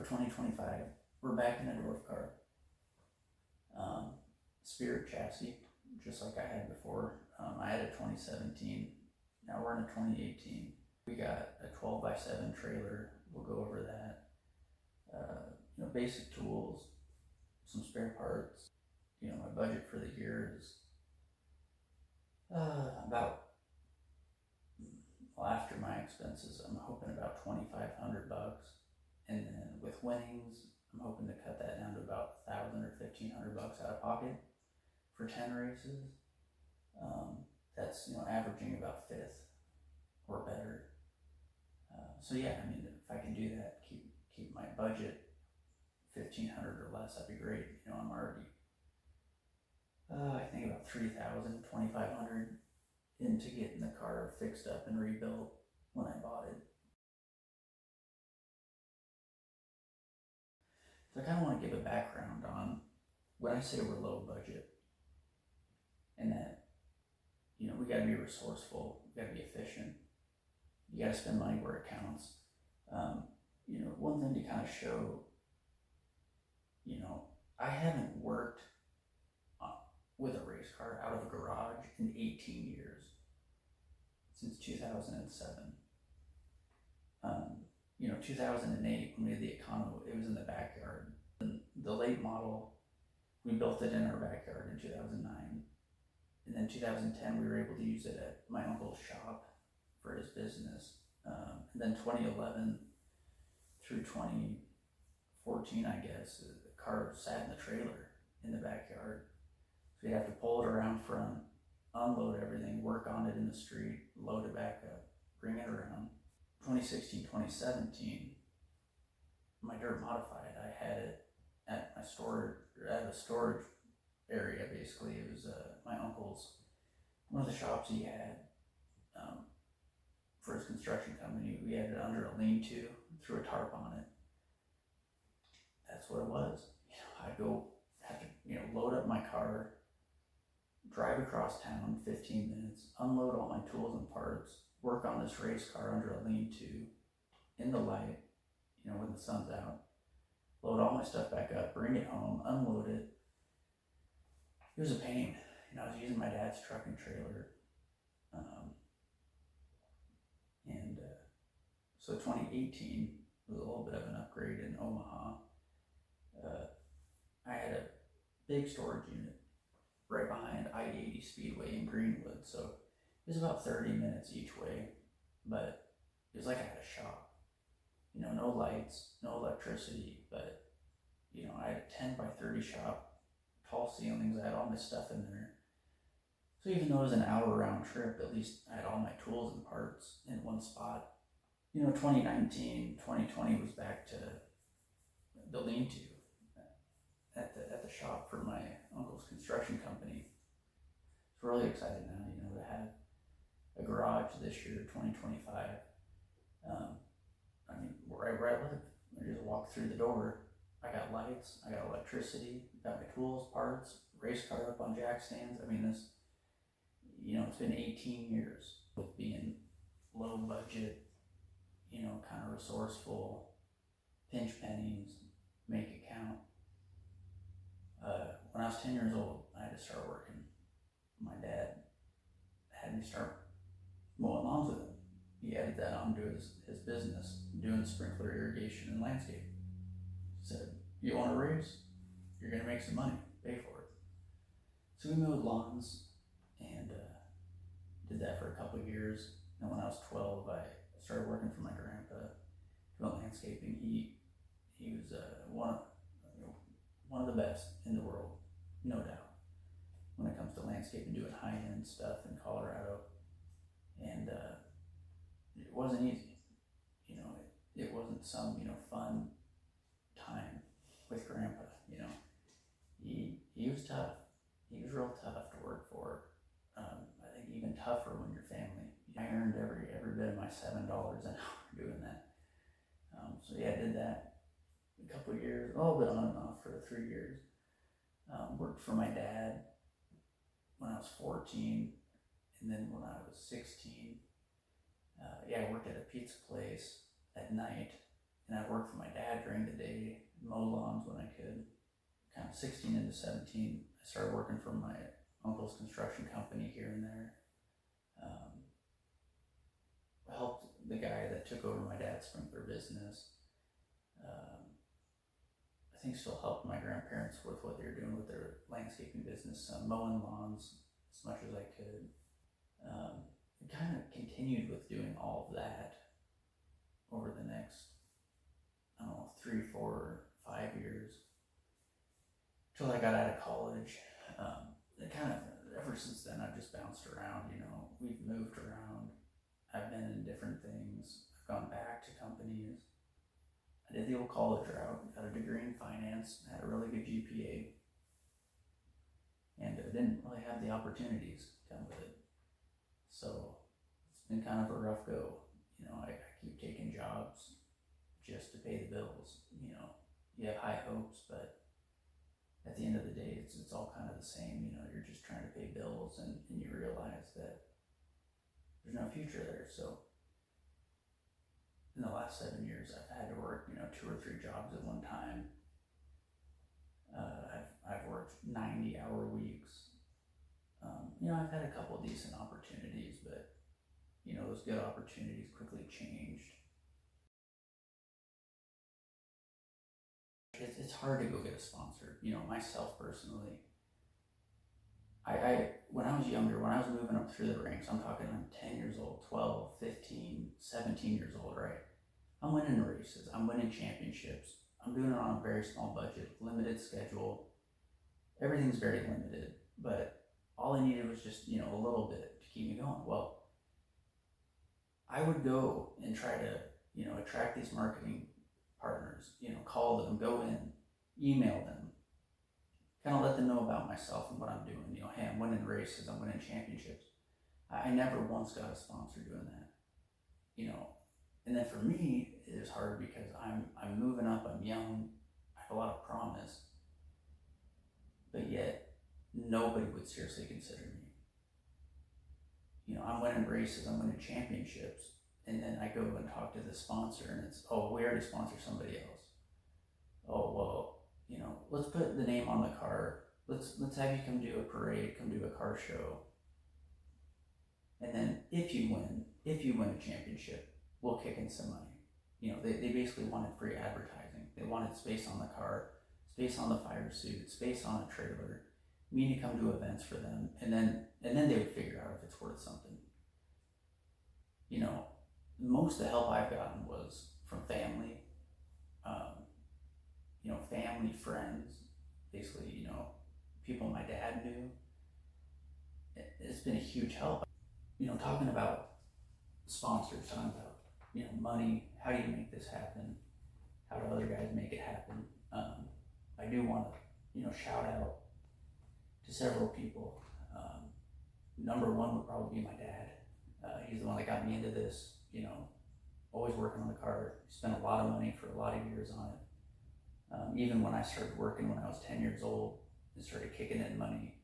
for 2025, we're back in a dwarf car. Spirit chassis, just like I had before. I had a 2017, now we're in a 2018. We got a 12x7 trailer, we'll go over that. Basic tools, some spare parts. My budget for the year is about, well, after my expenses, I'm hoping about $2,500, and then with winnings, I'm hoping to cut that down to about $1,000 or $1,500 out of pocket for 10 races. That's averaging about fifth or better. So yeah, I mean, if I can do that, keep my budget $1,500 or less, that'd be great. I'm already I think about $3,000, $2,500 into getting the car fixed up and rebuilt when I bought it. So I kind of want to give a background on when I say we're low budget, and that we got to be resourceful, we got to be efficient, you got to spend money where it counts. One thing to kind of show, I haven't worked with a race car out of a garage in 18 years, since 2007. 2008, when we had the Econo, it was in the backyard. The late model, we built it in our backyard in 2009. And then 2010, we were able to use it at my uncle's shop for his business. And then 2011 through 2014, I guess, the car sat in the trailer in the backyard. So you'd have to pull it around front, unload everything, work on it in the street, load it back up, bring it around. 2016, 2017, my dirt modified, I had it at my storage, at a storage area. Basically, it was my uncle's, one of the shops he had for his construction company. We had it under a lean-to, threw a tarp on it. That's what it was. I'd go have to load up my car, drive across town 15 minutes, unload all my tools and parts, work on this race car under a lean-to in the light, when the sun's out, load all my stuff back up, bring it home, unload it. It was a pain. I was using my dad's truck and trailer. So 2018 was a little bit of an upgrade in Omaha. I had a big storage unit right behind I-80 Speedway in Greenwood, so it was about 30 minutes each way, but it was like I had a shop. No lights, no electricity, but I had a 10 by 30 shop, tall ceilings, I had all my stuff in there. So even though it was an hour round trip, at least I had all my tools and parts in one spot. 2019, 2020 was back to the lean-to at the shop for my uncle's construction company. It's really excited now, to have a garage this year, 2025. Where I live, I just walk through the door. I got lights, I got electricity, got my tools, parts, race car up on jack stands. This, it's been 18 years with being low budget, kind of resourceful, pinch pennies, make it count. When I was 10 years old, I had to start working. My dad had me start mowing lawns with him. He added that on to his business, doing sprinkler irrigation and landscape. He said, "You want to race? You're going to make some money, pay for it." So we mowed lawns and did that for a couple of years. And when I was 12, I started working for my grandpa doing landscaping. He was one of the best in the world, no doubt, when it comes to landscaping, doing high-end stuff in Colorado. And it wasn't easy. It wasn't some fun time with grandpa. He was tough. He was real tough to work for. I think even tougher when you're family. I earned every bit of my $7 an hour doing that. So yeah, I did that a couple of years, a little bit on and off for 3 years. Worked for my dad when I was 14, and then when I was 16, I worked at a pizza place at night and I'd work for my dad during the day, mow lawns when I could. Kind of 16 into 17, I started working for my uncle's construction company here and there. Helped the guy that took over my dad's sprinkler business. I think still helped my grandparents with what they were doing with their landscaping business, mowing lawns as much as I could. I kind of continued with doing all of that over the next, I don't know, 3, 4, 5 years till I got out of college. It kind of, ever since then, I've just bounced around. We've moved around. I've been in different things. I've gone back to companies. I did the old college route, got a degree in finance, had a really good GPA, and I didn't really have the opportunities come with it. So it's been kind of a rough go. I keep taking jobs just to pay the bills. You have high hopes, but at the end of the day, it's all kind of the same. You're just trying to pay bills, and you realize that there's no future there. So in the last 7 years, I've had to work 2 or 3 jobs at one time. I've worked 90-hour weeks. I've had a couple decent opportunities, but those good opportunities quickly changed. It's hard to go get a sponsor. Myself personally, I when I was younger, when I was moving up through the ranks, I'm 10 years old, 12, 15, 17 years old, right? I'm winning races, I'm winning championships, I'm doing it on a very small budget, limited schedule. Everything's very limited, but all I needed was just, a little bit to keep me going. Well, I would go and try to, attract these marketing partners, call them, go in, email them, kind of let them know about myself and what I'm doing. Hey, I'm winning races, I'm winning championships. I never once got a sponsor doing that. And then for me, it is hard because I'm moving up, I'm young, I have a lot of promise, but yet nobody would seriously consider me. I'm winning races, I'm winning championships, and then I go and talk to the sponsor, and it's, oh, we already sponsor somebody else. Oh, well, let's put the name on the car. Let's have you come do a parade, come do a car show. And then if you win a championship, we'll kick in some money. They basically wanted free advertising. They wanted space on the car, space on the fire suit, space on a trailer, me to come to events for them, and then they would figure out if it's worth something. Most of the help I've gotten was from family, family, friends, basically, people my dad knew. It's been a huge help. Talking about sponsors, talking about, money, how do you make this happen? How do other guys make it happen? I do want to, shout out to several people. Number one would probably be my dad. He's the one that got me into this, always working on the car. Spent a lot of money for a lot of years on it. Even when I started working when I was 10 years old and started kicking in money,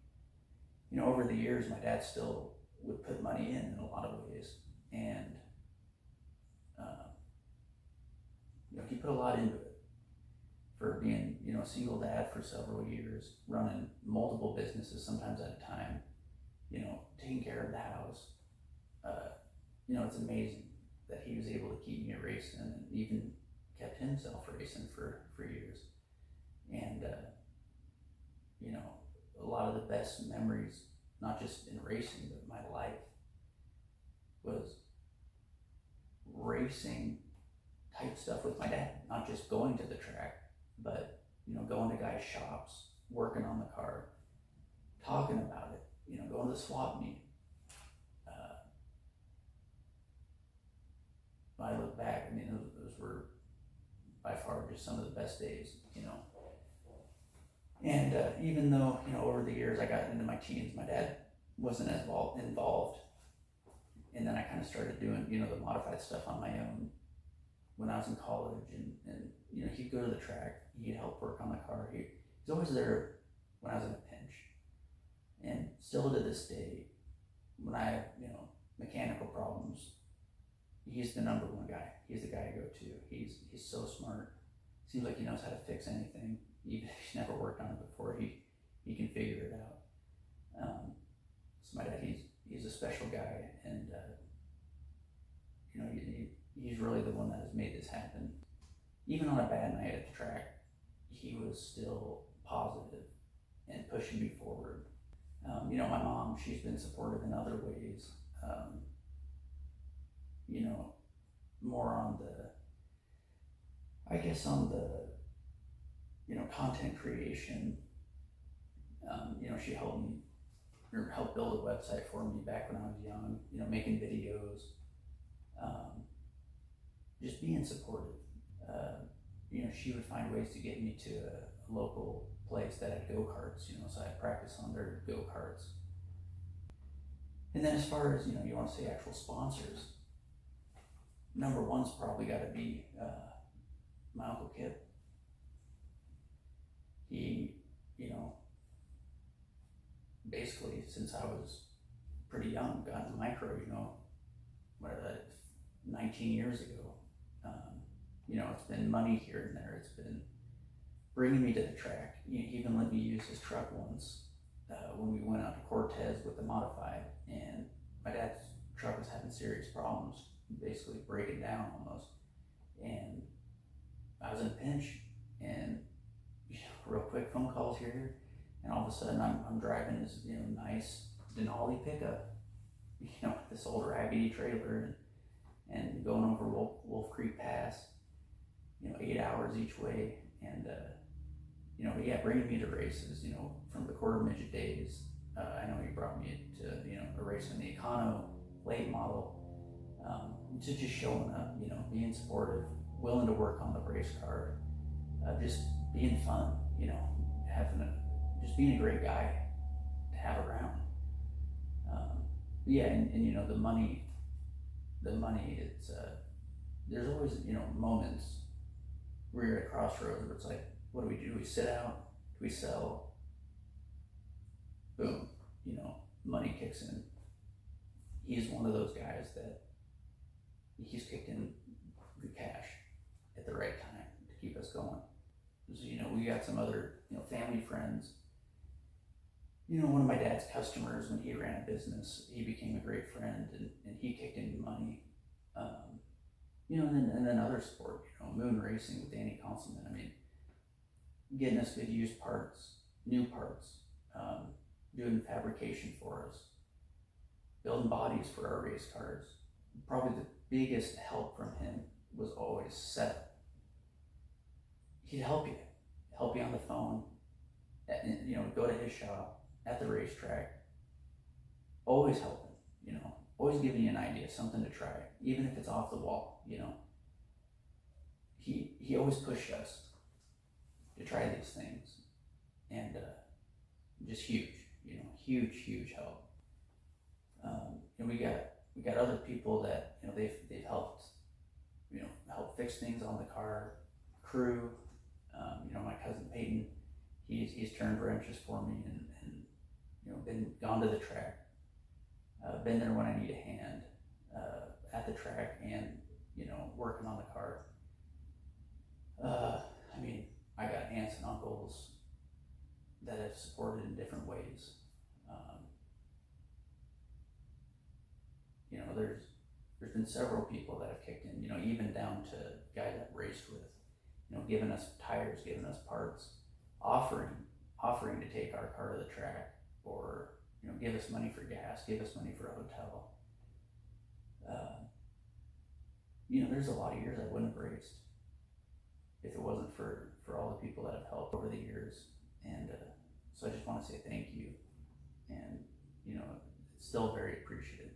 over the years, my dad still would put money in a lot of ways. And, he put a lot into it for being, a single dad for several years, running multiple businesses, sometimes at a time, taking care of the house. It's amazing that he was able to keep me racing and even kept himself racing for years. And, a lot of the best memories, not just in racing, but my life, was racing type stuff with my dad. Not just going to the track, but, going to guys' shops, working on the car, talking about it, going to the swap meet. When I look back, those were by far just some of the best days, And even though, over the years I got into my teens, my dad wasn't as involved. And then I kind of started doing, the modified stuff on my own when I was in college. And he'd go to the track, he'd help work on the car. He's always there when I was in a pinch. And still to this day, when I have, mechanical problems, he's the number one guy. He's the guy I go to. He's he's so smart. Seems like he knows how to fix anything, even if he's never worked on it before. He can figure it out. So my dad, he's a special guy, and he's really the one that has made this happen. Even on a bad night at the track, he was still positive and pushing me forward. My mom, she's been supportive in other ways. More on the content creation. She helped me or helped build a website for me back when I was young. Making videos, just being supportive. She would find ways to get me to a local place that had go-karts, so I'd practice on their go-karts. And then as far as, you want to say actual sponsors, number one's probably got to be my Uncle Kip. He, basically since I was pretty young, got into micro, 19 years ago. It's been money here and there. It's been bringing me to the track. He even let me use his truck once when we went out to Cortez with the modified, and my dad's truck was having serious problems, basically breaking down almost. And I was in a pinch, and real quick phone calls here, and all of a sudden I'm driving this nice Denali pickup, this old raggedy trailer, and going over Wolf Creek Pass, 8 hours each way, and bringing me to races, from the quarter midget days. I know he brought me to a race in the Econo late model, to just showing up, being supportive, willing to work on the race car, just being fun, just being a great guy to have around. And the money, it's there's always moments where you're at a crossroads where it's like, what do? Do we sit out? Do we sell? Boom, money kicks in. He's one of those guys that he's kicked in the cash at the right time to keep us going. So, we got some other, family friends. One of my dad's customers, when he ran a business, he became a great friend, and he kicked in money. And then other sport, moon racing with Danny Conselman. Getting us good used parts, new parts, doing fabrication for us, building bodies for our race cars. Probably the biggest help from him was always setup. He'd help you on the phone, go to his shop at the racetrack, always helping, always giving you an idea, something to try, even if it's off the wall. He always pushed us to try these things, and just huge, huge help. And we got other people that they've helped, help fix things on the car, crew. My cousin Peyton, he's turned wrenches for me, and been gone to the track, been there when I need a hand, at the track, and working on the car. I got aunts and uncles that have supported in different ways. There's been several people that have kicked in, even down to guys that raced with, giving us tires, giving us parts, offering to take our car to the track, or give us money for gas, give us money for a hotel. There's a lot of years I wouldn't have raced if it wasn't for all the people that have helped over the years. And so I just want to say thank you, and it's still very appreciated.